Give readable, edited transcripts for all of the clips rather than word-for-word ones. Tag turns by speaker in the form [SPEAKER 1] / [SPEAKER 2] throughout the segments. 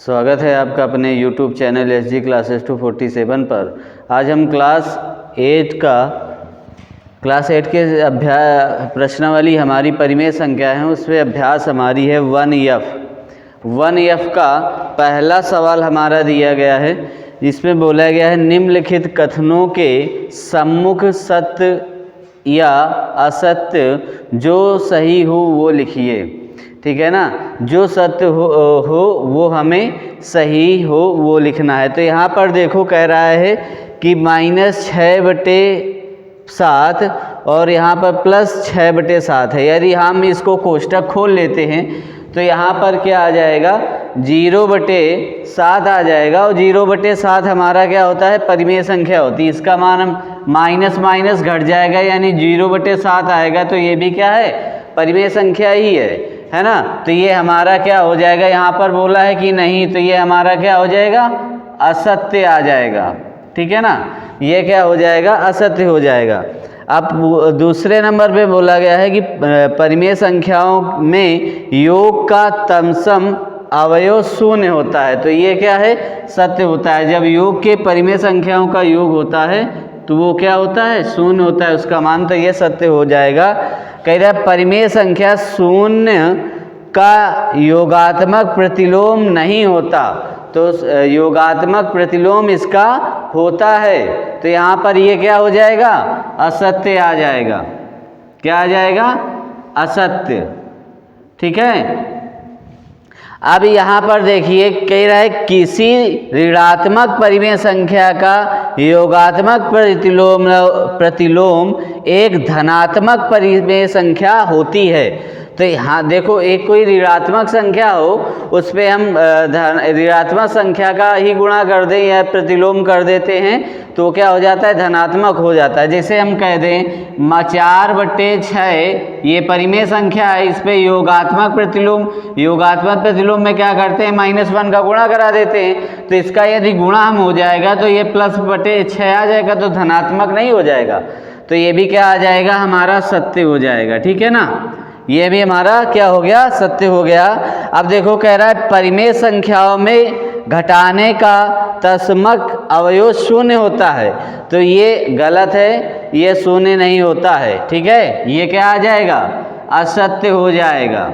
[SPEAKER 1] स्वागत है आपका अपने YouTube चैनल SG क्लासेस 247 पर। आज हम क्लास 8 के प्रश्नावली हमारी परिमेय संख्या है, उसमें अभ्यास हमारी है 1F का पहला सवाल हमारा दिया गया है, जिसमें बोला गया है निम्नलिखित कथनों के सम्मुख सत्य या असत्य जो सही हो वो लिखिए। ठीक है ना, जो सत्य हो वो हमें सही हो वो लिखना है। तो यहाँ पर देखो कह रहा है कि -6/7 और यहाँ पर +6/7 है। यदि हम इसको कोष्टक खोल लेते हैं तो यहाँ पर क्या आ जाएगा, 0/7 आ जाएगा। और 0/7 हमारा क्या होता है, परिमेय संख्या होती है। इसका मान हम माइनस माइनस घट जाएगा, यानी 0/7 आएगा। तो ये भी क्या है, परिमेय संख्या ही है ना। तो ये हमारा क्या हो जाएगा, यहाँ पर बोला है कि नहीं, तो ये हमारा क्या हो जाएगा, असत्य आ जाएगा। ठीक है ना, ये क्या हो जाएगा, असत्य हो जाएगा। अब दूसरे नंबर पे बोला गया है कि परिमेय संख्याओं में योग का तमसम अवयव शून्य होता है। तो ये क्या है, सत्य होता है। जब योग के परिमेय संख्याओं का योग होता है तो वो क्या होता है, शून्य होता है उसका मान। तो ये सत्य हो जाएगा। कह रहा है परिमेय संख्या शून्य का योगात्मक प्रतिलोम नहीं होता, तो योगात्मक प्रतिलोम इसका होता है। तो यहाँ पर ये क्या हो जाएगा, असत्य आ जाएगा। क्या आ जाएगा, असत्य। ठीक है। अब यहाँ पर देखिए कह रहा है किसी ऋणात्मक परिमेय संख्या का योगात्मक प्रतिलोम एक धनात्मक परिमेय संख्या होती है। तो यहाँ देखो, एक कोई ऋणात्मक संख्या हो उस पर हम ऋणात्मक संख्या का ही गुणा कर दें या प्रतिलोम कर देते हैं तो क्या हो जाता है, धनात्मक हो जाता है। जैसे हम कह दें 4/6 ये परिमेय संख्या है, इस पे योगात्मक प्रतिलोम में क्या करते हैं, -1 का गुणा करा देते हैं। तो इसका यदि गुणा हम हो जाएगा तो ये +6 आ जाएगा, तो धनात्मक नहीं हो जाएगा। तो ये भी क्या आ जाएगा, हमारा सत्य हो जाएगा। ठीक है ना, ये भी हमारा क्या हो गया, सत्य हो गया। अब देखो कह रहा है परिमेय संख्याओं में घटाने का तस्मक अवयव शून्य होता है। तो ये गलत है, ये शून्य नहीं होता है। ठीक है, ये क्या आ जाएगा, असत्य हो जाएगा।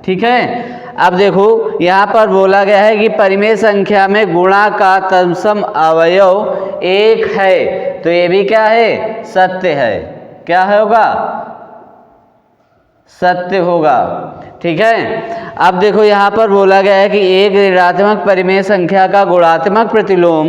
[SPEAKER 1] ठीक है। अब देखो यहाँ पर बोला गया है कि परिमेय संख्या में गुणा का तत्सम अवयव 1 है। तो ये भी क्या है, सत्य है। क्या होगा, सत्य होगा। ठीक है। अब देखो यहाँ पर बोला गया है कि एक ऋणात्मक परिमेय संख्या का गुणात्मक प्रतिलोम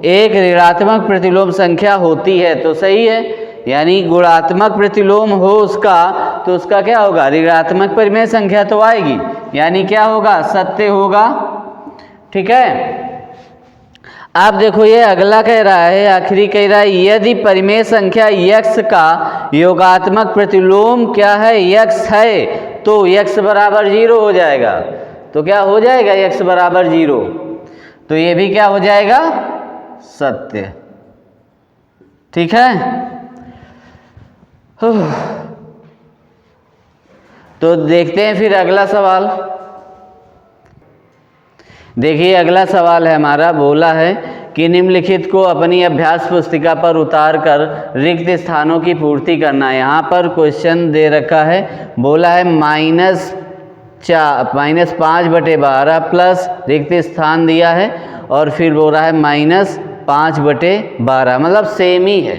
[SPEAKER 1] एक ऋणात्मक प्रतिलोम संख्या होती है। तो सही है, यानी गुणात्मक प्रतिलोम हो उसका तो उसका क्या होगा, ऋणात्मक परिमेय संख्या तो आएगी, यानी क्या होगा, सत्य होगा। ठीक है। अब देखो ये अगला कह रहा है, आखिरी कह रहा है यदि परिमेय संख्या x का योगात्मक प्रतिलोम क्या है, x है, तो x बराबर 0 हो जाएगा। तो क्या हो जाएगा, x बराबर 0। तो ये भी क्या हो जाएगा, सत्य। ठीक है। तो देखते हैं फिर अगला सवाल। देखिए अगला सवाल है हमारा, बोला है कि निम्नलिखित को अपनी अभ्यास पुस्तिका पर उतार कर रिक्त स्थानों की पूर्ति करना। यहाँ पर क्वेश्चन दे रखा है, बोला है -5/12 प्लस रिक्त स्थान दिया है और फिर बोल रहा है -5/12, मतलब सेम ही है।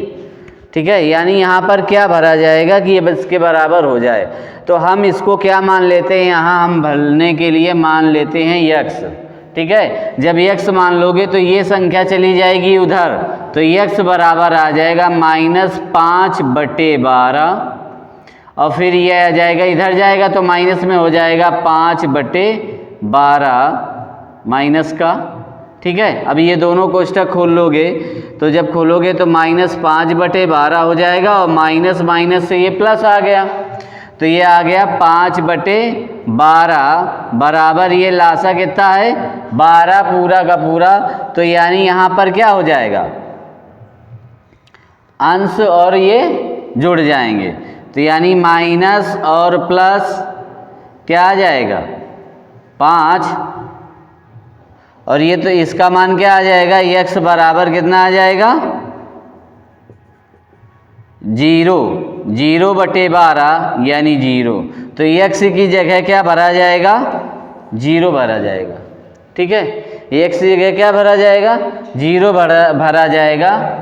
[SPEAKER 1] ठीक है, यानी यहाँ पर क्या भरा जाएगा कि ये इसके बराबर हो जाए। तो हम इसको क्या मान लेते हैं, यहाँ हम भरने के लिए मान लेते हैं x। ठीक है, जब x मान लोगे तो ये संख्या चली जाएगी उधर, तो x बराबर आ जाएगा -5/12 और फिर ये आ जाएगा, इधर जाएगा तो माइनस में हो जाएगा 5/12 माइनस का। ठीक है। अब ये दोनों कोष्टक खोल लोगे तो जब खोलोगे तो -5/12 हो जाएगा और माइनस माइनस से ये प्लस आ गया, तो ये आ गया 5/12 बराबर ये लासा कितना है, 12 पूरा का पूरा। तो यानी यहाँ पर क्या हो जाएगा, अंश और ये जुड़ जाएंगे, तो यानी माइनस और प्लस क्या आ जाएगा, 5 और ये तो इसका मान क्या आ जाएगा, x बराबर कितना आ जाएगा 0, 0/12 यानी 0। तो x की जगह क्या भरा जाएगा, 0 भरा जाएगा। ठीक है, x की जगह क्या भरा जाएगा, 0 भरा जाएगा।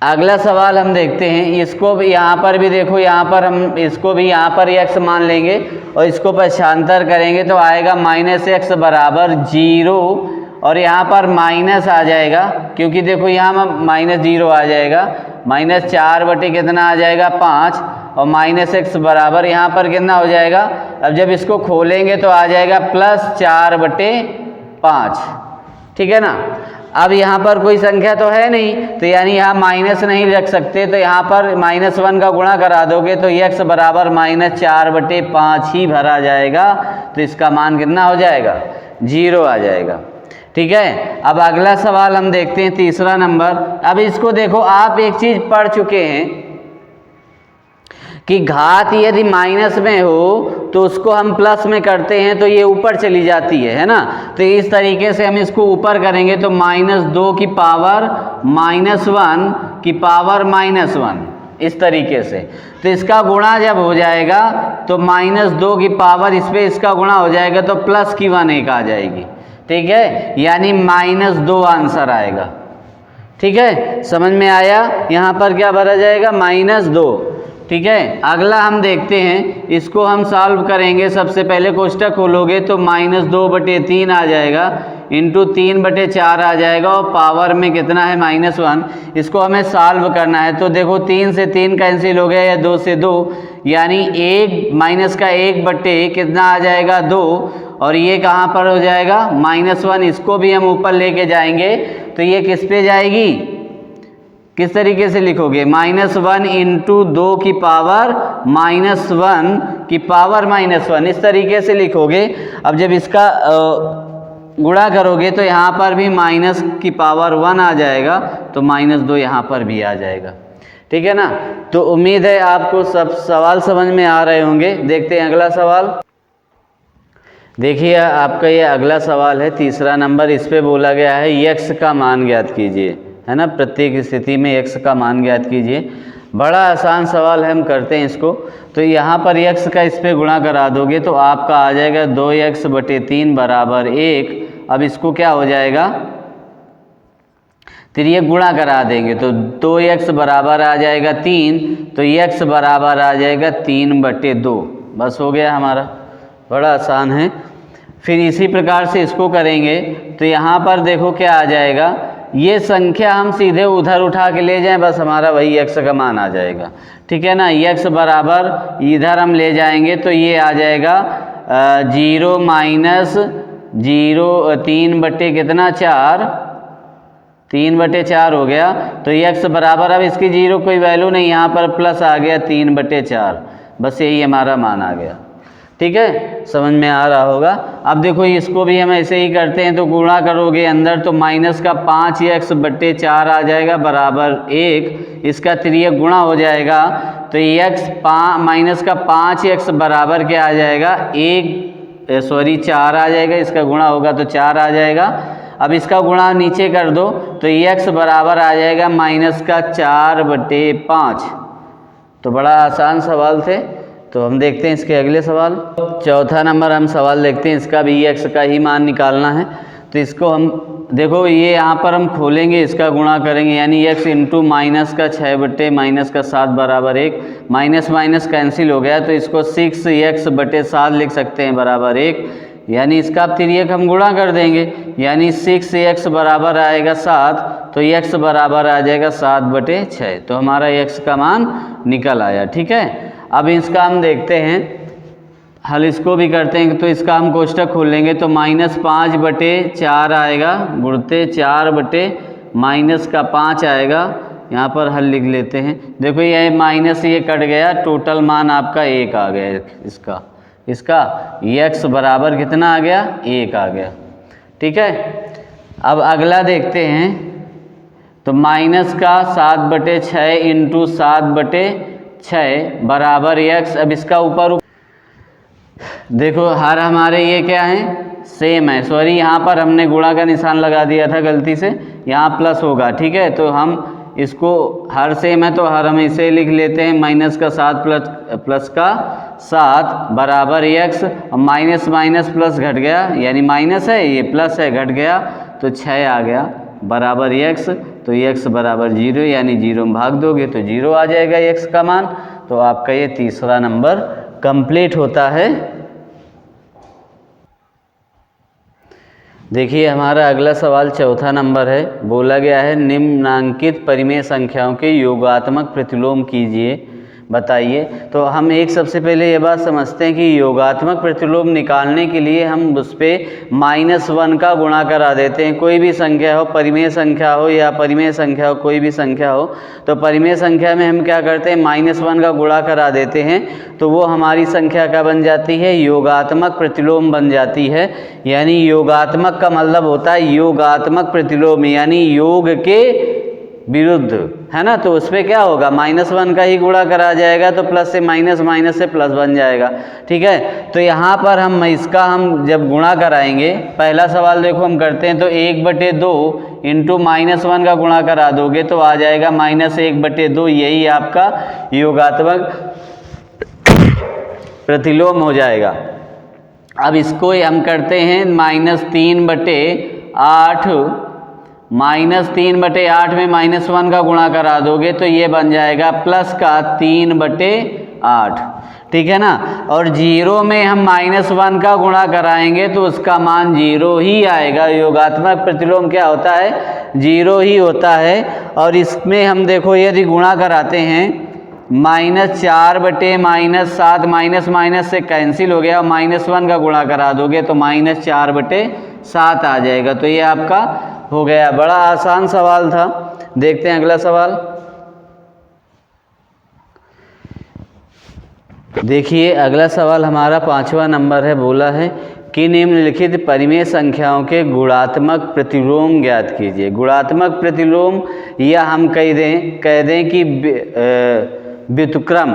[SPEAKER 1] अगला सवाल हम देखते हैं, इसको भी यहाँ पर भी देखो, यहाँ पर हम इसको भी यहाँ पर x मान लेंगे और इसको पक्षांतर करेंगे तो आएगा -x बराबर 0 और यहाँ पर माइनस आ जाएगा, क्योंकि देखो यहाँ -0 आ जाएगा, -4 बटे कितना आ जाएगा 5 और -x बराबर यहाँ पर कितना हो जाएगा। अब जब इसको खोलेंगे तो आ जाएगा +4/5। ठीक है ना। अब यहाँ पर कोई संख्या तो है नहीं, तो यानी यहाँ माइनस नहीं रख सकते, तो यहाँ पर -1 का गुणा करा दोगे तो x बराबर -4/5 ही भरा जाएगा। तो इसका मान कितना हो जाएगा, 0 आ जाएगा। ठीक है, अब अगला सवाल हम देखते हैं, तीसरा नंबर। अब इसको देखो, आप एक चीज पढ़ चुके हैं कि घात यदि माइनस में हो तो उसको हम प्लस में करते हैं तो ये ऊपर चली जाती है ना। तो इस तरीके से हम इसको ऊपर करेंगे तो -2 की पावर -1 की पावर -1, इस तरीके से। तो इसका गुणा जब हो जाएगा तो -2 की पावर इस पे इसका गुणा हो जाएगा तो प्लस की 1 एक आ जाएगी। ठीक है, यानी -2 आंसर आएगा। ठीक है, समझ में आया। यहाँ पर क्या भरा जाएगा, -2। ठीक है, अगला हम देखते हैं, इसको हम सॉल्व करेंगे। सबसे पहले कोष्टक खोलोगे तो -2/3 आ जाएगा, इंटू 3/4 आ जाएगा और पावर में कितना है -1। इसको हमें सॉल्व करना है। तो देखो 3 से 3 कैंसिल हो गया या 2 से 2, यानी 1 बटे कितना आ जाएगा 2, और ये कहाँ पर हो जाएगा -1। इसको भी हम ऊपर लेके जाएंगे तो ये किस पे जाएगी, किस तरीके से लिखोगे, -1 इंटू 2 की पावर -1 की पावर -1, इस तरीके से लिखोगे। अब जब इसका गुणा करोगे तो यहाँ पर भी माइनस की पावर 1 आ जाएगा, तो -2 यहाँ पर भी आ जाएगा। ठीक है ना। तो उम्मीद है आपको सब सवाल समझ में आ रहे होंगे। देखते हैं अगला सवाल। देखिए आपका ये अगला सवाल है, तीसरा नंबर। इस पे बोला गया है x का मान ज्ञात कीजिए, है ना। प्रत्येक स्थिति में x का मान ज्ञात कीजिए। बड़ा आसान सवाल है, हम करते हैं इसको। तो यहाँ पर x का इस पे गुणा करा दोगे तो आपका आ जाएगा 2x/3 बराबर 1। अब इसको क्या हो जाएगा, फिर ये गुणा करा देंगे तो 2x बराबर आ जाएगा 3, तो x बराबर आ जाएगा 3/2। बस हो गया हमारा, बड़ा आसान है। फिर इसी प्रकार से इसको करेंगे तो यहाँ पर देखो क्या आ जाएगा, ये संख्या हम सीधे उधर उठा के ले जाएं, बस हमारा वही x का मान आ जाएगा। ठीक है ना। x बराबर इधर हम ले जाएंगे तो ये आ जाएगा 0 - 0 3/4, 3/4 हो गया। तो x बराबर, अब इसकी 0 कोई वैल्यू नहीं, यहाँ पर प्लस आ गया 3/4, बस यही हमारा मान आ गया। ठीक है, समझ में आ रहा होगा। अब देखो इसको भी हम ऐसे ही करते हैं, तो गुणा करोगे अंदर तो -5x/4 आ जाएगा बराबर 1। इसका तिर्यक गुणा हो जाएगा तो -5x बराबर क्या आ जाएगा 4 आ जाएगा। इसका गुणा होगा तो 4 आ जाएगा। अब इसका गुणा नीचे कर दो तो x बराबर आ जाएगा -4/5। तो बड़ा आसान सवाल थे। तो हम देखते हैं इसके अगले सवाल। चौथा नंबर हम सवाल देखते हैं, इसका भी x का ही मान निकालना है। तो इसको हम देखो, ये यहाँ पर हम खोलेंगे, इसका गुणा करेंगे, यानी x इंटू -6/-7 बराबर 1। माइनस कैंसिल हो गया तो इसको 6x/7 लिख सकते हैं बराबर 1। यानी इसका अब तिर्यक हम गुणा कर देंगे, यानी 6x बराबर आएगा 7, तो x बराबर आ जाएगा 7/6। तो हमारा x का मान निकल आया। ठीक है, अब इसका हम देखते हैं हल, इसको भी करते हैं। तो इसका हम कोष्टक खोल लेंगे तो -5/4 आएगा, गुणते 4/-5 आएगा। यहाँ पर हल लिख लेते हैं। देखो ये माइनस ये कट गया, टोटल मान आपका 1 आ गया। इसका x बराबर कितना आ गया, 1 आ गया। ठीक है, अब अगला देखते हैं। तो माइनस का 7/6 इंटू 7/6 बराबर x। अब इसका ऊपर देखो हर हमारे ये क्या है, सेम है। सॉरी, यहाँ पर हमने गुणा का निशान लगा दिया था गलती से, यहाँ प्लस होगा, ठीक है। तो हम इसको, हर सेम है तो हर हम इसे लिख लेते हैं, माइनस का 7 प्लस का 7 बराबर x, और माइनस माइनस प्लस घट गया, यानी माइनस है ये प्लस है, घट गया तो 6 आ गया बराबर x। तो x बराबर 0, यानी 0 में भाग दोगे तो 0 आ जाएगा x का मान। तो आपका ये तीसरा नंबर कंप्लीट होता है। देखिए हमारा अगला सवाल चौथा नंबर है। बोला गया है निम्नांकित परिमेय संख्याओं के योगात्मक प्रतिलोम कीजिए, बताइए। तो हम एक सबसे पहले ये बात समझते हैं कि योगात्मक प्रतिलोम निकालने के लिए हम उस पर -1 का गुणा करा देते हैं। कोई भी संख्या हो, परिमेय संख्या हो या परिमेय संख्या हो, कोई भी संख्या हो, तो परिमेय संख्या में हम क्या करते हैं, -1 का गुणा करा देते हैं, तो वो हमारी संख्या क्या बन जाती है, योगात्मक प्रतिलोम बन जाती है। यानी योगात्मक का मतलब होता है योगात्मक प्रतिलोम, यानी योग के विरुद्ध, है ना। तो उस पर क्या होगा, -1 का ही गुणा करा जाएगा, तो प्लस से माइनस, माइनस से प्लस बन जाएगा, ठीक है। तो यहाँ पर हम इसका हम जब गुणा कराएंगे, पहला सवाल देखो हम करते हैं, तो 1/2 इंटू -1 का गुणा करा दोगे तो आ जाएगा -1/2, यही आपका योगात्मक प्रतिलोम हो जाएगा। अब इसको हम करते हैं -3/8, -3/8 में -1 का गुणा करा दोगे तो ये बन जाएगा प्लस का 3/8, ठीक है ना। और 0 में हम -1 का गुणा कराएंगे तो उसका मान 0 ही आएगा। योगात्मक प्रतिलोम क्या होता है, 0 ही होता है। और इसमें हम देखो यदि गुणा कराते हैं, -4/-7, माइनस माइनस से कैंसिल हो गया, और -1 का गुणा करा दोगे तो -4/7 आ जाएगा। तो ये आपका हो गया। बड़ा आसान सवाल था। देखते हैं अगला सवाल। देखिए अगला सवाल हमारा 5वां नंबर है। बोला है कि निम्नलिखित परिमेय संख्याओं के गुणात्मक प्रतिलोम ज्ञात कीजिए। गुणात्मक प्रतिलोम, या हम कह दें कि व्युत्क्रम,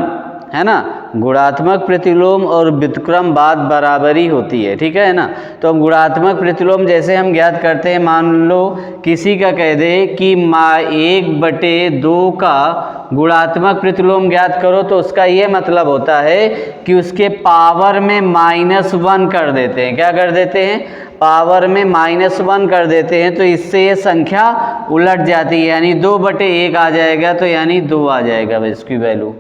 [SPEAKER 1] है ना। गुणात्मक प्रतिलोम और व्युत्क्रम बात बराबरी होती है, ठीक है ना। तो हम गुणात्मक प्रतिलोम जैसे हम ज्ञात करते हैं, मान लो किसी का कह दे कि 1/2 का गुणात्मक प्रतिलोम ज्ञात करो, तो उसका ये मतलब होता है कि उसके पावर में -1 कर देते हैं। क्या कर देते हैं, पावर में -1 कर देते हैं। तो इससे ये संख्या उलट जाती है, यानी 2/1 आ जाएगा, तो यानी 2 आ जाएगा इसकी वैल्यू,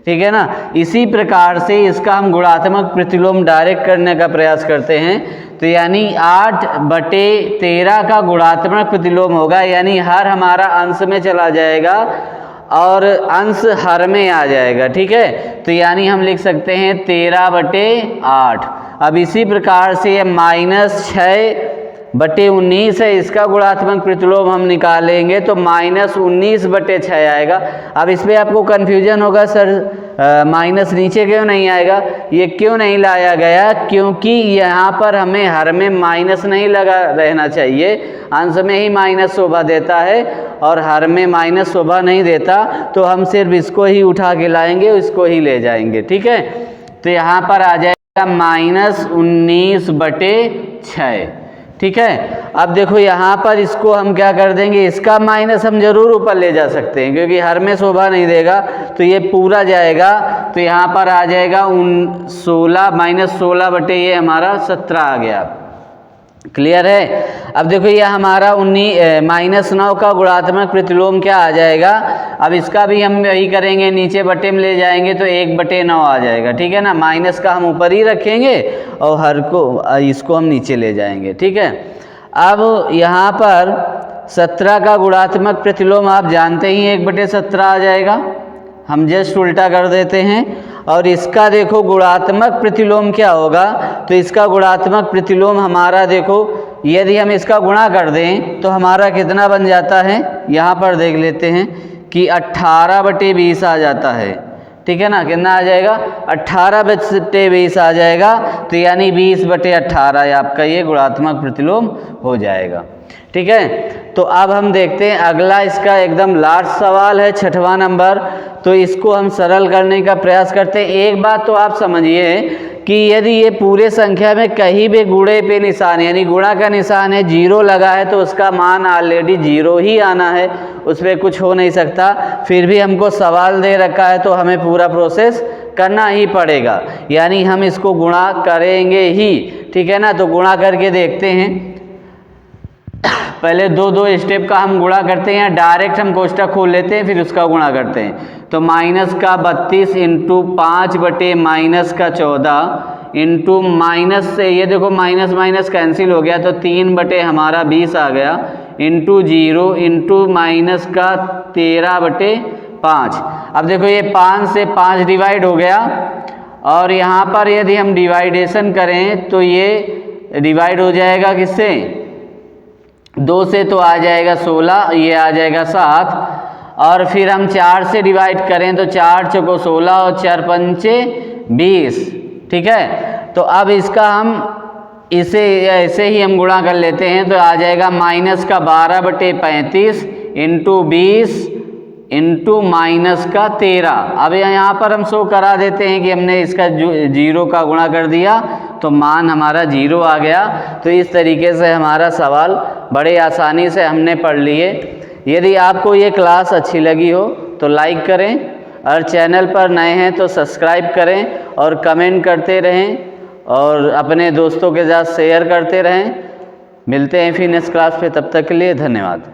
[SPEAKER 1] ठीक है ना। इसी प्रकार से इसका हम गुणात्मक प्रतिलोम डायरेक्ट करने का प्रयास करते हैं, तो यानी 8/13 का गुणात्मक प्रतिलोम होगा, यानी हर हमारा अंश में चला जाएगा और अंश हर में आ जाएगा, ठीक है। तो यानी हम लिख सकते हैं 13/8। अब इसी प्रकार से ये -6/19 है, इसका गुणात्मक प्रतिलोम हम निकालेंगे तो -19/6 आएगा। अब इस पर आपको कन्फ्यूजन होगा, सर माइनस नीचे क्यों नहीं आएगा, ये क्यों नहीं लाया गया, क्योंकि यहाँ पर हमें हर में माइनस नहीं लगा रहना चाहिए, अंश में ही माइनस शोभा देता है और हर में माइनस शोभा नहीं देता। तो हम सिर्फ इसको ही उठा के लाएंगे, इसको ही ले जाएंगे, ठीक है। तो यहाँ पर आ जाएगा -19/6, ठीक है। अब देखो यहाँ पर इसको हम क्या कर देंगे, इसका माइनस हम जरूर ऊपर ले जा सकते हैं, क्योंकि हर में शोभा नहीं देगा, तो ये पूरा जाएगा। तो यहाँ पर आ जाएगा 16 ये हमारा 17 आ गया। क्लियर है। अब देखो ये हमारा -9 का गुणात्मक प्रतिलोम क्या आ जाएगा। अब इसका भी हम यही करेंगे, नीचे बटे में ले जाएंगे तो 1/9 आ जाएगा, ठीक है ना। माइनस का हम ऊपर ही रखेंगे और हर को इसको हम नीचे ले जाएंगे, ठीक है। अब यहाँ पर 17 का गुणात्मक प्रतिलोम आप जानते ही 1/17 आ जाएगा, हम जस्ट उल्टा कर देते हैं। और इसका देखो गुणात्मक प्रतिलोम क्या होगा, तो इसका गुणात्मक प्रतिलोम हमारा देखो, यदि हम इसका गुणा कर दें तो हमारा कितना बन जाता है, यहाँ पर देख लेते हैं कि 18/20 आ जाता है, ठीक है ना। कितना आ जाएगा, 18/20 आ जाएगा। तो यानी 20/18 आपका ये गुणात्मक प्रतिलोम हो जाएगा, ठीक है। तो अब हम देखते हैं अगला, इसका एकदम लास्ट सवाल है 6वां नंबर। तो इसको हम सरल करने का प्रयास करते हैं। एक बात तो आप समझिए कि यदि ये पूरे संख्या में कहीं भी गुणे पे निशान यानी गुणा का निशान है, 0 लगा है, तो उसका मान ऑलरेडी 0 ही आना है, उसमें कुछ हो नहीं सकता। फिर भी हमको सवाल दे रखा है तो हमें पूरा प्रोसेस करना ही पड़ेगा, यानी हम इसको गुणा करेंगे ही, ठीक है ना। तो गुणा करके देखते हैं, पहले दो स्टेप का हम गुणा करते हैं, डायरेक्ट हम कोष्टक खोल लेते हैं फिर उसका गुणा करते हैं। तो माइनस का 32 इंटू 5 बटे माइनस का 14 इंटू माइनस से ये देखो माइनस माइनस कैंसिल हो गया तो 3 बटे हमारा 20 आ गया, इंटू 0 इंटू माइनस का 13 बटे 5। अब देखो ये 5 से 5 डिवाइड हो गया, और यहाँ पर यदि हम डिवाइडेशन करें तो ये डिवाइड हो जाएगा किससे, 2 से तो आ जाएगा 16, ये आ जाएगा 7, और फिर हम 4 से डिवाइड करें तो 4 चौको 16 और 4 पंचे 20, ठीक है। तो अब इसका हम इसे ऐसे ही हम गुणा कर लेते हैं, तो आ जाएगा माइनस का 12 बटे 35 इंटू 20 इंटू माइनस का 13। अब यहाँ पर हम शो करा देते हैं कि हमने इसका 0 का गुणा कर दिया तो मान हमारा 0 आ गया। तो इस तरीके से हमारा सवाल बड़े आसानी से हमने पढ़ लिए। यदि आपको ये क्लास अच्छी लगी हो तो लाइक करें, और चैनल पर नए हैं तो सब्सक्राइब करें और कमेंट करते रहें और अपने दोस्तों के साथ शेयर करते रहें। मिलते हैं फिर नेक्स्ट क्लास पे, तब तक के लिए धन्यवाद।